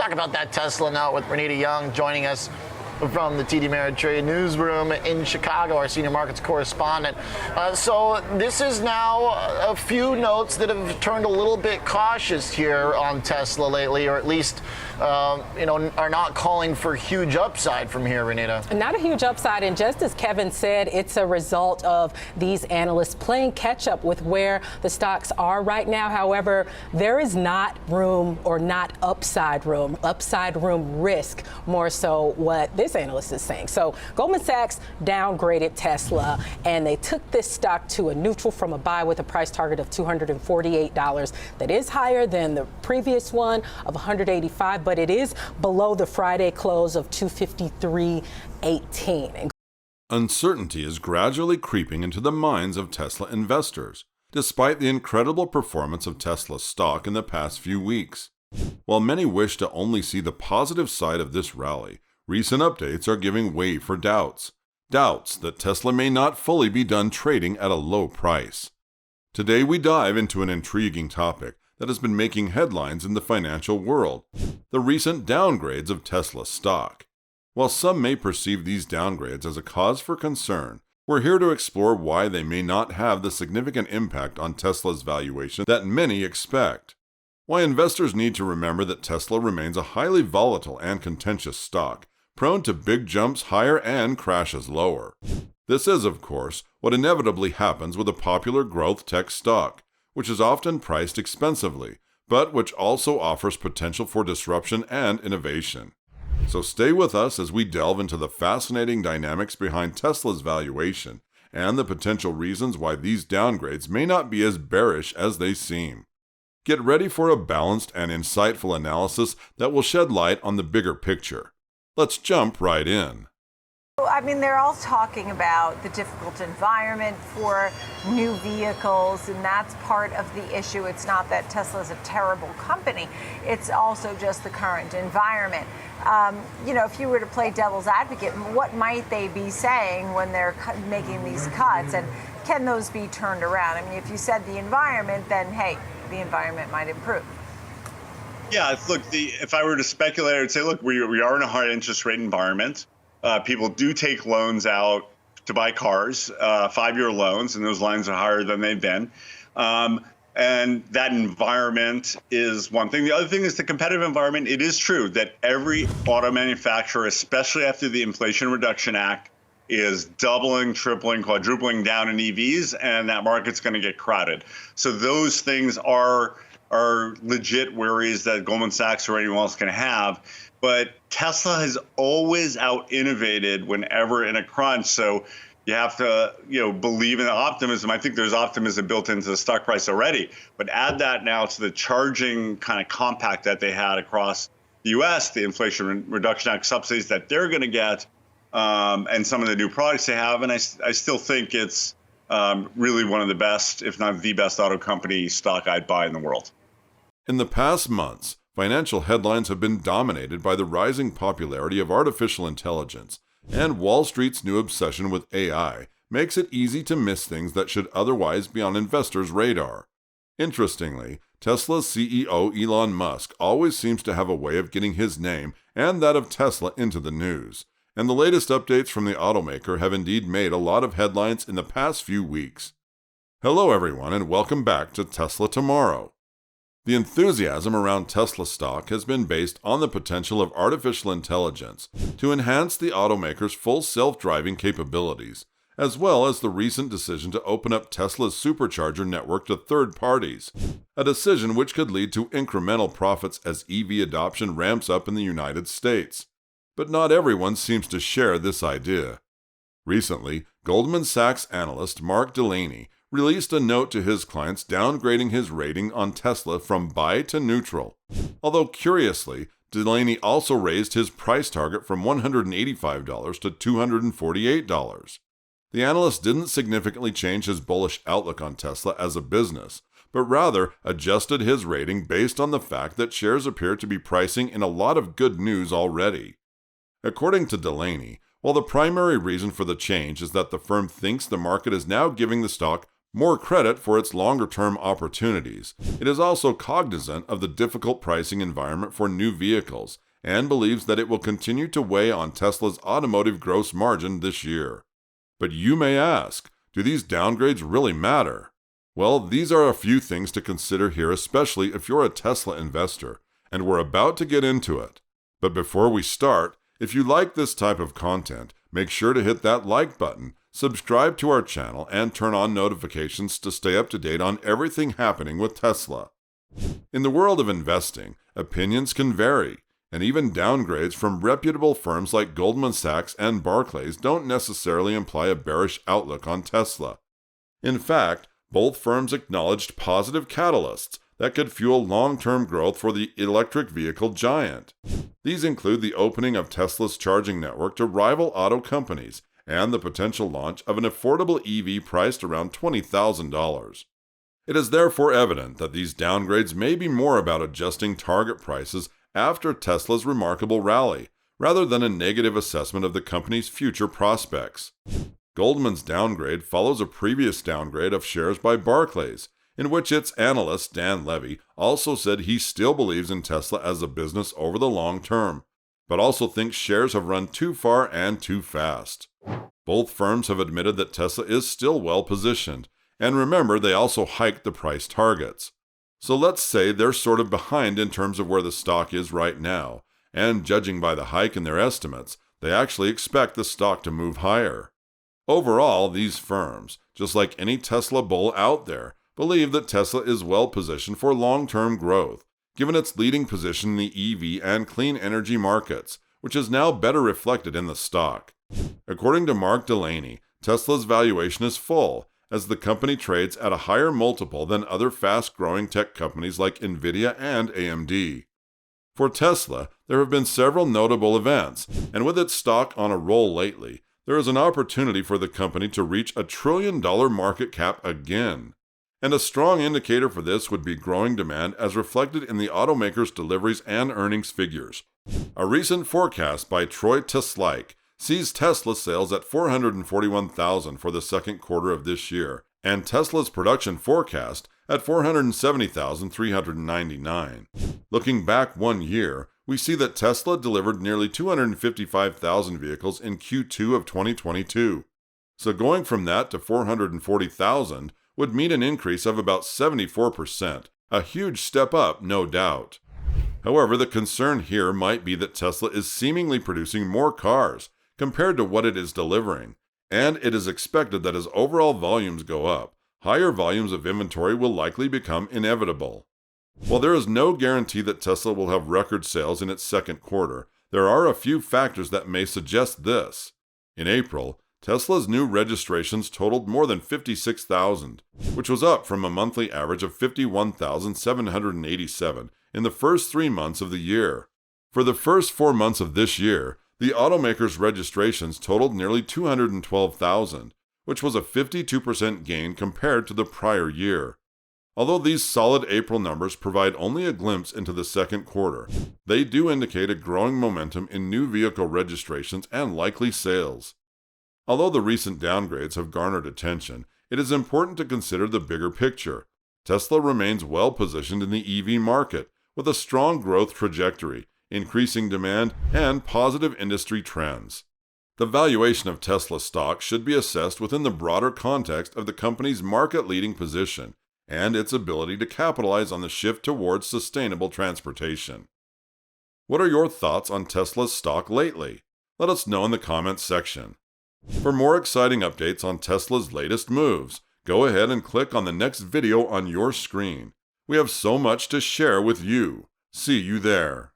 talk about that Tesla note with Renita Young joining us from the TD Ameritrade newsroom in Chicago, our senior markets correspondent. So this is now a few notes that have turned a little bit cautious here on Tesla lately, or at least are not calling for huge upside from here, Renita. Not a huge upside, and just as Kevin said, it's a result of these analysts playing catch up with where the stocks are right now. However, there is not room, or not upside room risk, more so what this analyst is saying. So Goldman Sachs downgraded Tesla, and they took this stock to a neutral from a buy with a price target of $248. That is higher than the previous one of $185, but it is below the Friday close of $253.18. Uncertainty is gradually creeping into the minds of Tesla investors, despite the incredible performance of Tesla stock in the past few weeks. While many wish to only see the positive side of this rally, recent updates are giving way for doubts. Doubts that Tesla may not fully be done trading at a low price. Today we dive into an intriguing topic that has been making headlines in the financial world: the recent downgrades of Tesla stock. While some may perceive these downgrades as a cause for concern, we're here to explore why they may not have the significant impact on Tesla's valuation that many expect. Why investors need to remember that Tesla remains a highly volatile and contentious stock, prone to big jumps higher and crashes lower. This is, of course, what inevitably happens with a popular growth tech stock, which is often priced expensively, but which also offers potential for disruption and innovation. So stay with us as we delve into the fascinating dynamics behind Tesla's valuation and the potential reasons why these downgrades may not be as bearish as they seem. Get ready for a balanced and insightful analysis that will shed light on the bigger picture. Let's jump right in. I mean, they're all talking about the difficult environment for new vehicles, and that's part of the issue. It's not that Tesla's a terrible company. It's also just the current environment. If you were to play devil's advocate, what might they be saying when they're making these cuts? And can those be turned around? I mean, if you said the environment, then, hey, the environment might improve. Yeah, look, if I were to speculate, I would say, look, we are in a high interest rate environment. People do take loans out to buy cars, 5-year loans, and those lines are higher than they've been. And that environment is one thing. The other thing is the competitive environment. It is true that every auto manufacturer, especially after the Inflation Reduction Act, is doubling, tripling, quadrupling down in EVs, and that market's going to get crowded. So those things are legit worries that Goldman Sachs or anyone else can have. But Tesla has always out-innovated whenever in a crunch. So you have to, believe in the optimism. I think there's optimism built into the stock price already. But add that now to the charging kind of compact that they had across the U.S., the Inflation Reduction Act subsidies that they're going to get, and some of the new products they have. And I still think it's really one of the best, if not the best, auto company stock I'd buy in the world. In the past months, financial headlines have been dominated by the rising popularity of artificial intelligence, and Wall Street's new obsession with AI makes it easy to miss things that should otherwise be on investors' radar. Interestingly, Tesla's CEO Elon Musk always seems to have a way of getting his name and that of Tesla into the news, and the latest updates from the automaker have indeed made a lot of headlines in the past few weeks. Hello everyone, and welcome back to Tesla Tomorrow. The enthusiasm around Tesla stock has been based on the potential of artificial intelligence to enhance the automaker's full self-driving capabilities, as well as the recent decision to open up Tesla's supercharger network to third parties, a decision which could lead to incremental profits as EV adoption ramps up in the United States. But not everyone seems to share this idea. Recently, Goldman Sachs analyst Mark Delaney released a note to his clients downgrading his rating on Tesla from buy to neutral. Although curiously, Delaney also raised his price target from $185 to $248. The analyst didn't significantly change his bullish outlook on Tesla as a business, but rather adjusted his rating based on the fact that shares appear to be pricing in a lot of good news already. According to Delaney, while the primary reason for the change is that the firm thinks the market is now giving the stock more credit for its longer-term opportunities. It is also cognizant of the difficult pricing environment for new vehicles and believes that it will continue to weigh on Tesla's automotive gross margin this year. But you may ask, do these downgrades really matter? Well, these are a few things to consider here, especially if you're a Tesla investor, and we're about to get into it. But before we start, if you like this type of content, make sure to hit that like button, subscribe to our channel, and turn on notifications to stay up to date on everything happening with Tesla. In the world of investing, opinions can vary, and even downgrades from reputable firms like Goldman Sachs and Barclays don't necessarily imply a bearish outlook on Tesla. In fact, both firms acknowledged positive catalysts that could fuel long-term growth for the electric vehicle giant. These include the opening of Tesla's charging network to rival auto companies and the potential launch of an affordable EV priced around $20,000. It is therefore evident that these downgrades may be more about adjusting target prices after Tesla's remarkable rally, rather than a negative assessment of the company's future prospects. Goldman's downgrade follows a previous downgrade of shares by Barclays, in which its analyst Dan Levy also said he still believes in Tesla as a business over the long term, but also thinks shares have run too far and too fast. Both firms have admitted that Tesla is still well positioned, and remember, they also hiked the price targets. So let's say they're sort of behind in terms of where the stock is right now, and judging by the hike in their estimates, they actually expect the stock to move higher. Overall, these firms, just like any Tesla bull out there, believe that Tesla is well positioned for long-term growth, given its leading position in the EV and clean energy markets, which is now better reflected in the stock. According to Mark Delaney, Tesla's valuation is full, as the company trades at a higher multiple than other fast-growing tech companies like Nvidia and AMD. For Tesla, there have been several notable events, and with its stock on a roll lately, there is an opportunity for the company to reach $1 trillion market cap again. And a strong indicator for this would be growing demand as reflected in the automaker's deliveries and earnings figures. A recent forecast by Troy Teslaik sees Tesla sales at 441,000 for the second quarter of this year, and Tesla's production forecast at 470,399. Looking back 1 year, we see that Tesla delivered nearly 255,000 vehicles in Q2 of 2022. So going from that to 440,000 would mean an increase of about 74%, a huge step up, no doubt. However, the concern here might be that Tesla is seemingly producing more cars compared to what it is delivering, and it is expected that as overall volumes go up, higher volumes of inventory will likely become inevitable. While there is no guarantee that Tesla will have record sales in its second quarter, there are a few factors that may suggest this. In April, Tesla's new registrations totaled more than 56,000, which was up from a monthly average of 51,787 in the first 3 months of the year. For the first 4 months of this year, the automaker's registrations totaled nearly 212,000, which was a 52% gain compared to the prior year. Although these solid April numbers provide only a glimpse into the second quarter, they do indicate a growing momentum in new vehicle registrations and likely sales. Although the recent downgrades have garnered attention, it is important to consider the bigger picture. Tesla remains well positioned in the EV market, with a strong growth trajectory, increasing demand, and positive industry trends. The valuation of Tesla stock should be assessed within the broader context of the company's market-leading position and its ability to capitalize on the shift towards sustainable transportation. What are your thoughts on Tesla's stock lately? Let us know in the comments section. For more exciting updates on Tesla's latest moves, go ahead and click on the next video on your screen. We have so much to share with you. See you there.